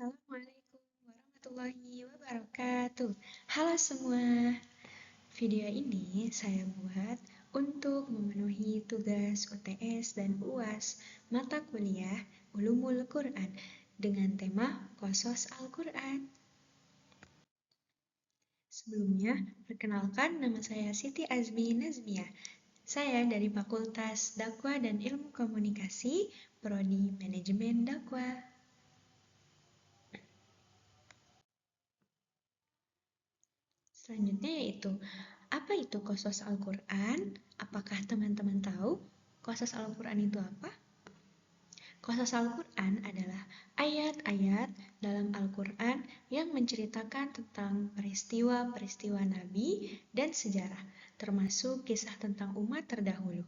Assalamualaikum warahmatullahi wabarakatuh. Halo semua, video ini saya buat untuk memenuhi tugas UTS dan UAS mata kuliah Ulumul Quran dengan tema Qasas Al-Quran. Sebelumnya, perkenalkan nama saya Siti Azmi Nazmiah. Saya dari Fakultas Dakwah dan Ilmu Komunikasi, Prodi Manajemen Dakwah. Selanjutnya yaitu, apa itu Qasas Al-Quran? Apakah teman-teman tahu Qasas Al-Quran itu apa? Qasas Al-Quran adalah ayat-ayat dalam Al-Quran yang menceritakan tentang peristiwa-peristiwa Nabi dan sejarah, termasuk kisah tentang umat terdahulu,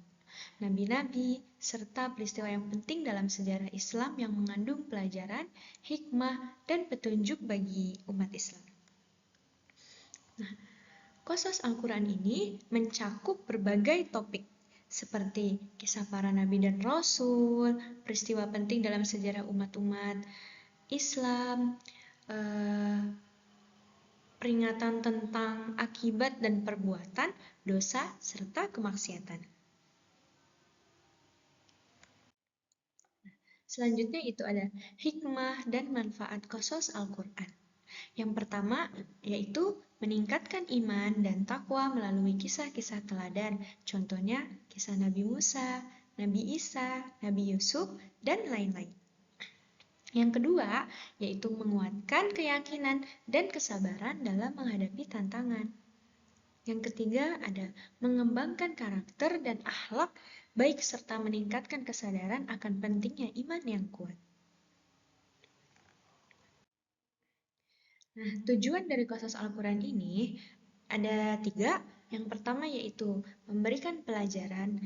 Nabi-Nabi, serta peristiwa yang penting dalam sejarah Islam yang mengandung pelajaran, hikmah, dan petunjuk bagi umat Islam. Nah, Qasas Al-Quran ini mencakup berbagai topik seperti kisah para nabi dan rasul, peristiwa penting dalam sejarah umat-umat Islam, peringatan tentang akibat dan perbuatan, dosa, serta kemaksiatan. Selanjutnya itu ada hikmah dan manfaat Qasas Al-Quran. Yang pertama yaitu meningkatkan iman dan takwa melalui kisah-kisah teladan, contohnya kisah Nabi Musa, Nabi Isa, Nabi Yusuf, dan lain-lain. Yang kedua yaitu menguatkan keyakinan dan kesabaran dalam menghadapi tantangan. Yang ketiga ada mengembangkan karakter dan akhlak baik serta meningkatkan kesadaran akan pentingnya iman yang kuat. Nah, tujuan dari Qasas Al-Quran ini ada 3. Yang pertama yaitu memberikan pelajaran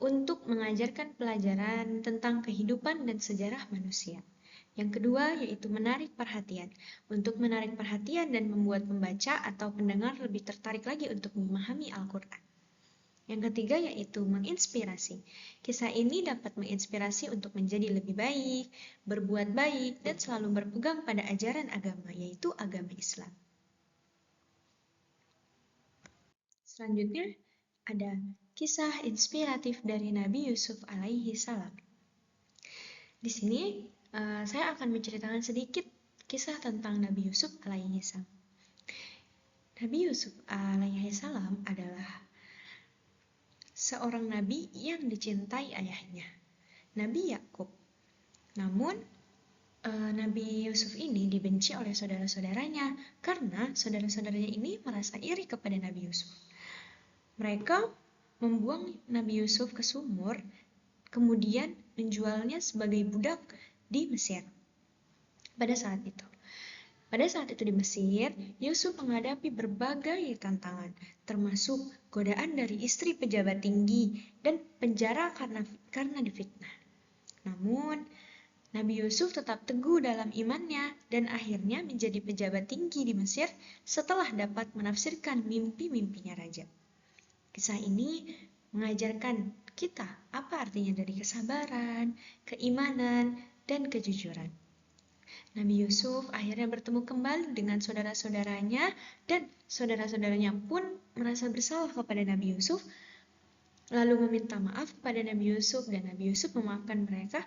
untuk mengajarkan pelajaran tentang kehidupan dan sejarah manusia. Yang kedua yaitu menarik perhatian, untuk menarik perhatian dan membuat pembaca atau pendengar lebih tertarik lagi untuk memahami Al-Quran. Yang ketiga yaitu menginspirasi. Kisah ini dapat menginspirasi untuk menjadi lebih baik, berbuat baik, dan selalu berpegang pada ajaran agama, yaitu agama Islam. Selanjutnya ada kisah inspiratif dari Nabi Yusuf alaihi salam. Di sini saya akan menceritakan sedikit kisah tentang Nabi Yusuf alaihi salam. Nabi Yusuf alaihi salam adalah seorang nabi yang dicintai ayahnya, Nabi Yakub. Namun, Nabi Yusuf ini dibenci oleh saudara-saudaranya karena saudara-saudaranya ini merasa iri kepada Nabi Yusuf. Mereka membuang Nabi Yusuf ke sumur, kemudian menjualnya sebagai budak di Mesir. Pada saat itu di Mesir, Yusuf menghadapi berbagai tantangan, termasuk godaan dari istri pejabat tinggi dan penjara karena difitnah. Namun, Nabi Yusuf tetap teguh dalam imannya dan akhirnya menjadi pejabat tinggi di Mesir setelah dapat menafsirkan mimpi-mimpinya raja. Kisah ini mengajarkan kita apa artinya dari kesabaran, keimanan, dan kejujuran. Nabi Yusuf akhirnya bertemu kembali dengan saudara-saudaranya dan saudara-saudaranya pun merasa bersalah kepada Nabi Yusuf, lalu meminta maaf kepada Nabi Yusuf dan Nabi Yusuf memaafkan mereka,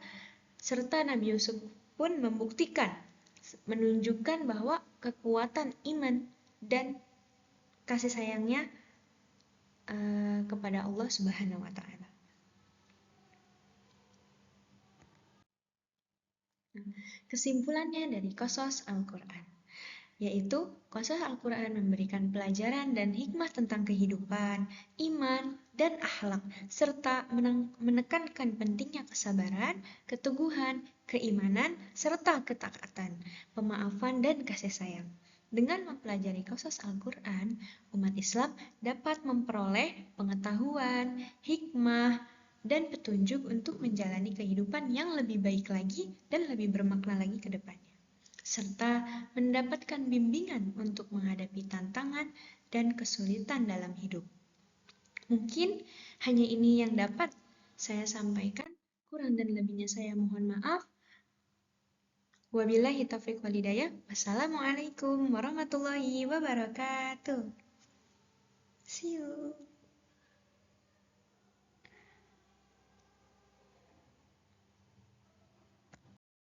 serta Nabi Yusuf pun membuktikan, menunjukkan bahwa kekuatan iman dan kasih sayangnya kepada Allah Subhanahu wa Ta'ala. Kesimpulannya dari Qasas Al-Quran, yaitu Qasas Al-Quran memberikan pelajaran dan hikmah tentang kehidupan, iman, dan akhlak, serta menekankan pentingnya kesabaran, keteguhan, keimanan, serta ketaatan, pemaafan, dan kasih sayang. Dengan mempelajari Qasas Al-Quran, umat Islam dapat memperoleh pengetahuan, hikmah, dan petunjuk untuk menjalani kehidupan yang lebih baik lagi dan lebih bermakna lagi ke depannya, serta mendapatkan bimbingan untuk menghadapi tantangan dan kesulitan dalam hidup. Mungkin hanya ini yang dapat saya sampaikan, kurang dan lebihnya saya mohon maaf. Wabillahi taufiq wal hidayah. Wassalamualaikum warahmatullahi wabarakatuh. See you.